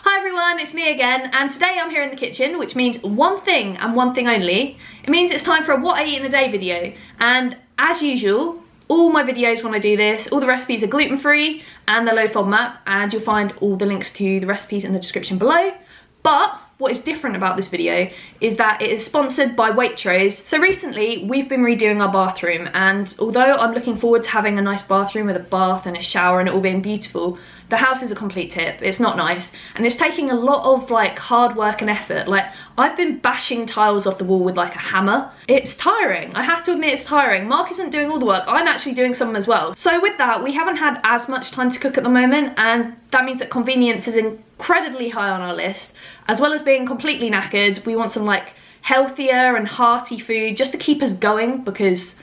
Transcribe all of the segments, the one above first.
Hi everyone, it's me again, and today I'm here in the kitchen, which means one thing and one thing only. It means it's time for a what I eat in a day video, and as usual, all my videos when I do this, all the recipes are gluten-free and they're low FODMAP, and you'll find all the links to the recipes in the description below. But what is different about this video is that it is sponsored by Waitrose. So recently we've been redoing our bathroom, and although I'm looking forward to having a nice bathroom with a bath and a shower and it all being beautiful, the house is a complete tip. It's not nice, and it's taking a lot of like hard work and effort. Like, I've been bashing tiles off the wall with like a hammer. It's tiring. I have to admit it's tiring. Mark isn't doing all the work. I'm actually doing some as well. So with that, we haven't had as much time to cook at the moment, and that means that convenience is incredibly high on our list. As well as being completely knackered, we want some like healthier and hearty food just to keep us going, because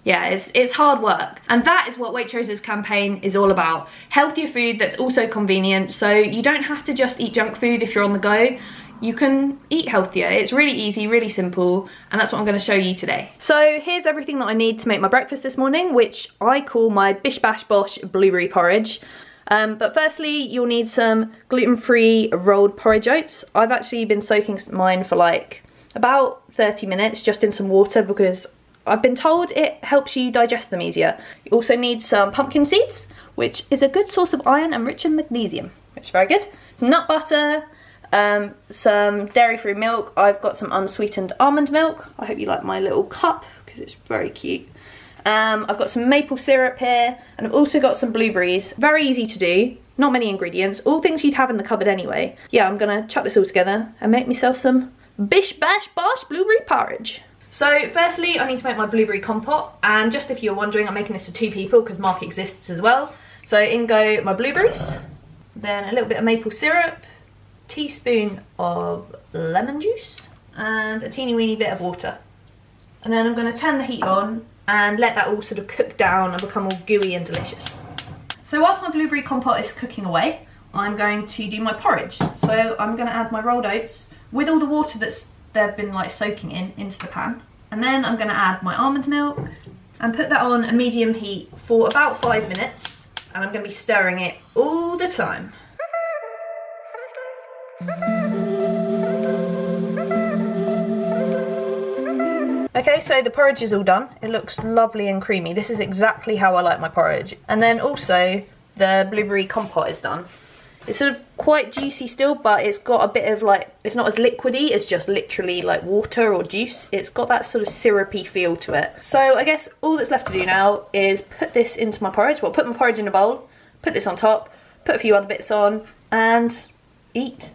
yeah, it's hard work. And that is what Waitrose's campaign is all about. Healthier food that's also convenient, so you don't have to just eat junk food if you're on the go. You can eat healthier. It's really easy, really simple, and that's what I'm going to show you today. So here's everything that I need to make my breakfast this morning, which I call my bish bash bosh blueberry porridge. But firstly, you'll need some gluten-free rolled porridge oats. I've actually been soaking mine for like about 30 minutes just in some water, because I've been told it helps you digest them easier. You also need some pumpkin seeds, which is a good source of iron and rich in magnesium, which is very good. Some nut butter, some dairy-free milk. I've got some unsweetened almond milk. I hope you like my little cup, because it's very cute. I've got some maple syrup here, and I've also got some blueberries. Very easy to do, not many ingredients, all things you'd have in the cupboard anyway. Yeah, I'm gonna chuck this all together and make myself some bish bash bosh blueberry porridge. So firstly, I need to make my blueberry compote, and just if you're wondering, I'm making this for 2 people because Mark exists as well. So in go my blueberries, then a little bit of maple syrup, teaspoon of lemon juice, and a teeny weeny bit of water. And then I'm going to turn the heat on and let that all sort of cook down and become all gooey and delicious. So whilst my blueberry compote is cooking away, I'm going to do my porridge. So I'm going to add my rolled oats with all the water they've been like soaking into the pan, and then I'm going to add my almond milk and put that on a medium heat for about 5 minutes, and I'm going to be stirring it all the time. Okay, so the porridge is all done. It looks lovely and creamy. This is exactly how I like my porridge. And then also the blueberry compote is done. It's sort of quite juicy still, but it's got a bit of like, it's not as liquidy as just literally like water or juice. It's got that sort of syrupy feel to it. So I guess all that's left to do now is put this into my porridge. Well, put my porridge in a bowl, put this on top, put a few other bits on, and eat.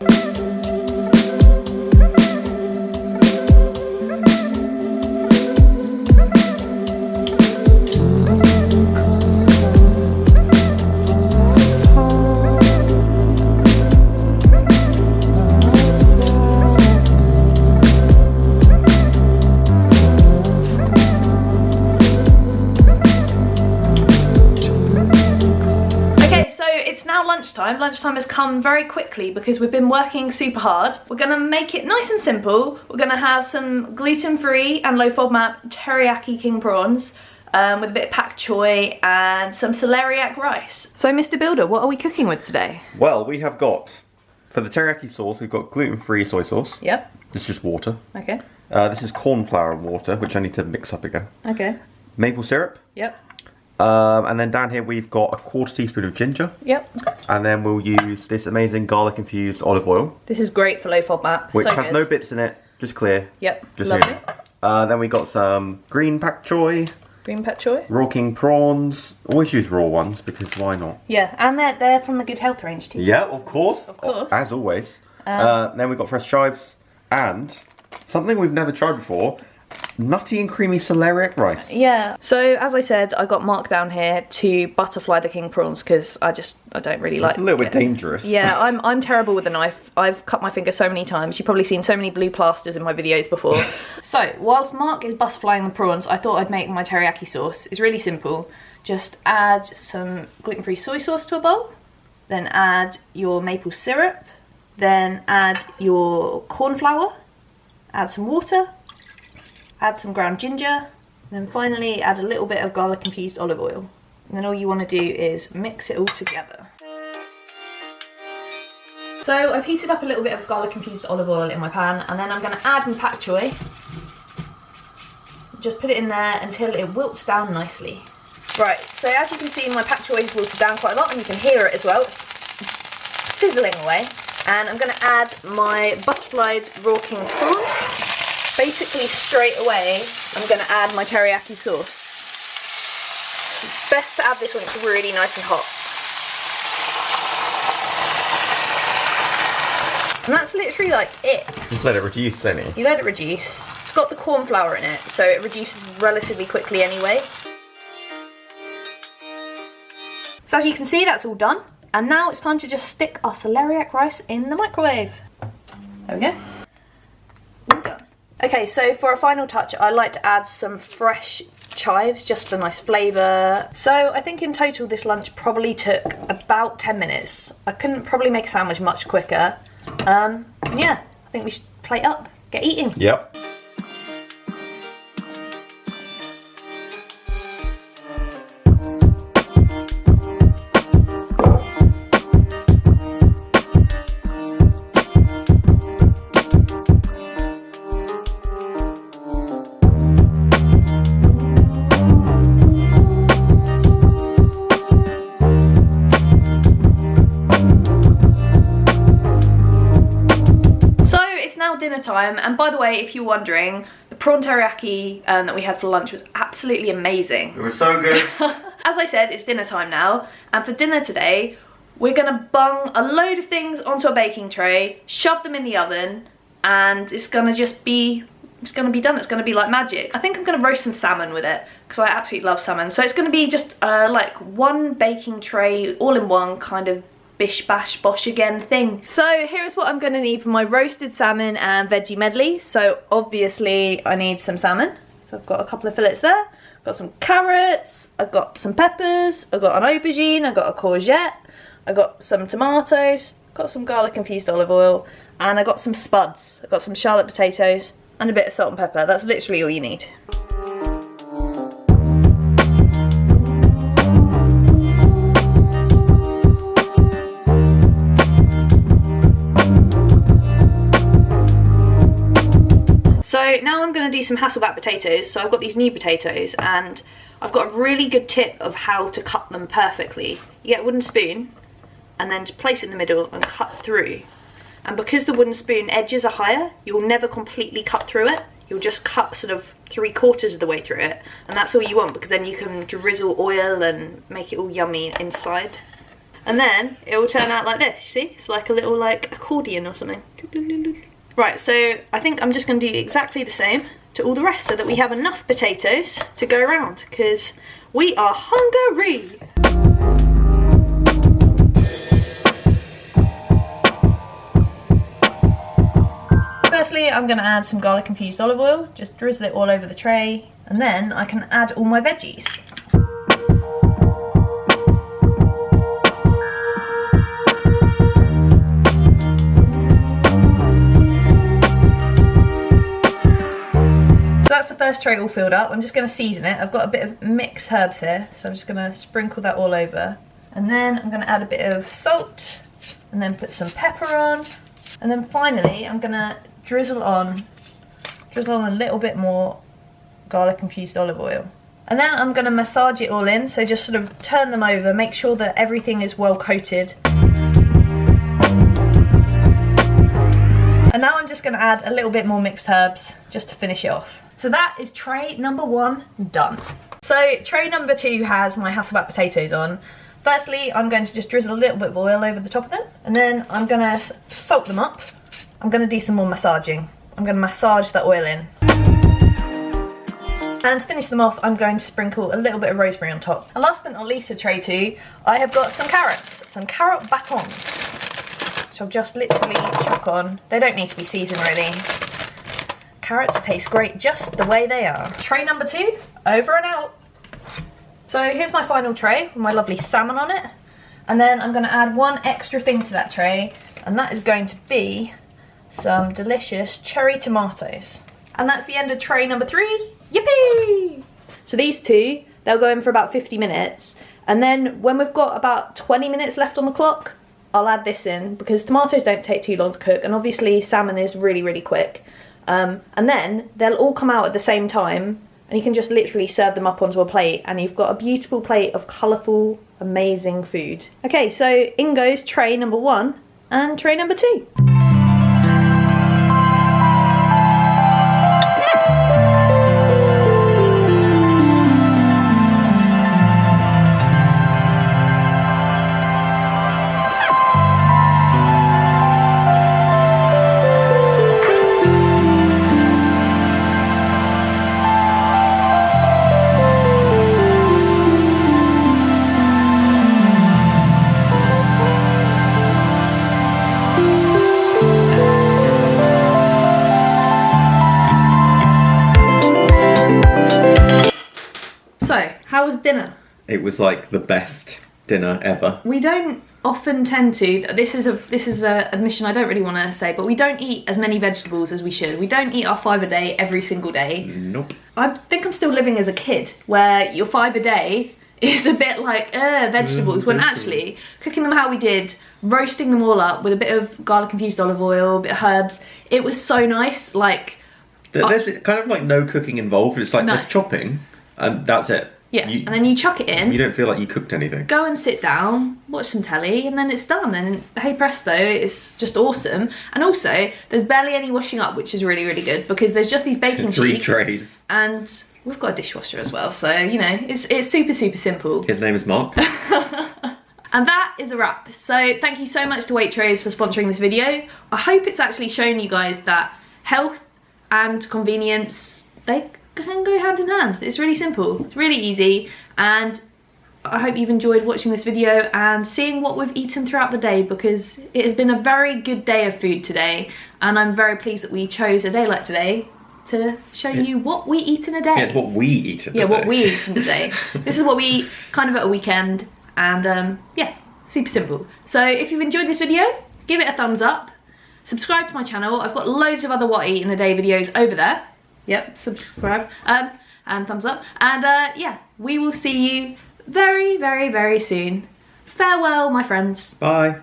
Lunchtime. Lunchtime has come very quickly because we've been working super hard. We're gonna make it nice and simple. We're gonna have some gluten-free and low FODMAP teriyaki king prawns with a bit of pak choy and some celeriac rice. So Mr. Builder, what are we cooking with today? Well, we have got, for the teriyaki sauce, we've got gluten-free soy sauce. Yep. This is just water. Okay. This is corn flour and water, which I need to mix up again. Okay. Maple syrup. Yep. And then down here we've got a 1/4 teaspoon of ginger. Yep. And then we'll use this amazing garlic infused olive oil. This is great for low FODMAP. Which so has good. no bits in it, just clear. Yep, just lovely. Then we got some green pak choy. Green pak choy. Raw king prawns. Always use raw ones, because why not? Yeah, and they're from the Good Health range too. Yeah, of course. Of course. As always. Then we've got fresh chives and something we've never tried before, nutty and creamy celeriac rice. Yeah. So as I said, I got Mark down here to butterfly the king prawns because I don't really like. It's a little bit dangerous. Yeah, I'm terrible with a knife. I've cut my finger so many times. You've probably seen so many blue plasters in my videos before. So whilst Mark is butterflying the prawns, I thought I'd make my teriyaki sauce. It's really simple. Just add some gluten-free soy sauce to a bowl, then add your maple syrup, then add your corn flour, add some water, add some ground ginger, then finally add a little bit of garlic infused olive oil. And then all you want to do is mix it all together. So I've heated up a little bit of garlic infused olive oil in my pan, and then I'm going to add my pak choi. Just put it in there until it wilts down nicely. Right, so as you can see, my pak choi has wilted down quite a lot, and you can hear it as well. It's sizzling away. And I'm going to add my butterflied raw king prawns. Basically, straight away, I'm going to add my teriyaki sauce. It's best to add this when it's really nice and hot. And that's literally like it. Just let it reduce, don't you? You let it reduce. It's got the corn flour in it, so it reduces relatively quickly anyway. So as you can see, that's all done. And now it's time to just stick our celeriac rice in the microwave. There we go. All done. Okay, so for a final touch, I like to add some fresh chives just for nice flavour. So I think in total this lunch probably took about 10 minutes. I couldn't probably make a sandwich much quicker. Yeah, I think we should plate up, get eating. Yep. Dinner time, and by the way, if you're wondering, the prawn teriyaki that we had for lunch was absolutely amazing. It was so good. As I said, it's dinner time now, and for dinner today we're gonna bung a load of things onto a baking tray, shove them in the oven, and it's gonna be done. It's gonna be like magic. I think I'm gonna roast some salmon with it because I absolutely love salmon. So it's gonna be just like one baking tray all in one kind of bish bash bosh again thing. So here's what I'm gonna need for my roasted salmon and veggie medley. So obviously I need some salmon. So I've got a couple of fillets there. I've got some carrots, I've got some peppers, I've got an aubergine, I've got a courgette, I've got some tomatoes, I've got some garlic infused olive oil, and I've got some spuds. I've got some shallot potatoes and a bit of salt and pepper. That's literally all you need. So now I'm going to do some Hasselback potatoes. So I've got these new potatoes, and I've got a really good tip of how to cut them perfectly. You get a wooden spoon and then just place it in the middle and cut through. And because the wooden spoon edges are higher, you'll never completely cut through it. You'll just cut sort of 3/4 of the way through it. And that's all you want, because then you can drizzle oil and make it all yummy inside. And then it will turn out like this, you see? It's like a little like accordion or something. Right, so I think I'm just going to do exactly the same to all the rest so that we have enough potatoes to go around, because we are hungry. Firstly, I'm going to add some garlic infused olive oil, just drizzle it all over the tray, and then I can add all my veggies. First tray all filled up. I'm just going to season it. I've got a bit of mixed herbs here, so I'm just going to sprinkle that all over, and then I'm going to add a bit of salt, and then put some pepper on, and then finally I'm going to drizzle on a little bit more garlic infused olive oil, and then I'm going to massage it all in. So just sort of turn them over, make sure that everything is well coated. And now I'm just going to add a little bit more mixed herbs just to finish it off. So that is tray number 1 done. So tray number 2 has my Hasselback potatoes on. Firstly, I'm going to just drizzle a little bit of oil over the top of them, and then I'm going to salt them up. I'm going to do some more massaging. I'm going to massage that oil in. And to finish them off, I'm going to sprinkle a little bit of rosemary on top. And last but not least for tray 2, I have got some carrots, some carrot batons, which I'll just literally chuck on. They don't need to be seasoned really. Carrots taste great just the way they are. Tray number 2, over and out. So here's my final tray with my lovely salmon on it. And then I'm going to add one extra thing to that tray, and that is going to be some delicious cherry tomatoes. And that's the end of tray number 3. Yippee! So these two, they'll go in for about 50 minutes. And then when we've got about 20 minutes left on the clock, I'll add this in because tomatoes don't take too long to cook, and obviously salmon is really, really quick. And then they'll all come out at the same time, and you can just literally serve them up onto a plate, and you've got a beautiful plate of colourful, amazing food. Okay, so in goes tray number 1 and tray number 2. How was dinner? It was like the best dinner ever. We don't often tend to, this is a admission I don't really want to say, but we don't eat as many vegetables as we should. We don't eat our 5 a day every single day. Nope. I think I'm still living as a kid, where your 5 a day is a bit like, vegetables, when actually, cooking them how we did, roasting them all up with a bit of garlic infused olive oil, a bit of herbs, it was so nice, like... There's kind of like no cooking involved, it's like there's chopping, and that's it. Yeah, and then you chuck it in. You don't feel like you cooked anything. Go and sit down, watch some telly, and then it's done. And hey presto, it's just awesome. And also, there's barely any washing up, which is really, really good, because there's just these baking sheets. 3 trays. And we've got a dishwasher as well, so, you know, it's super, super simple. His name is Mark. And that is a wrap. So thank you so much to Waitrose for sponsoring this video. I hope it's actually shown you guys that health and convenience, they can go hand in hand. It's really simple, it's really easy, and I hope you've enjoyed watching this video and seeing what we've eaten throughout the day, because it has been a very good day of food today, and I'm very pleased that we chose a day like today to show you what we eat in a day. Yeah, it's what we eat in a day. Yeah, what we eat in a day. This is what we eat kind of at a weekend, and yeah, super simple. So if you've enjoyed this video, give it a thumbs up, subscribe to my channel. I've got loads of other what I eat in a day videos over there. Yep, subscribe and thumbs up, and yeah, we will see you very, very, very soon. Farewell, my friends. Bye.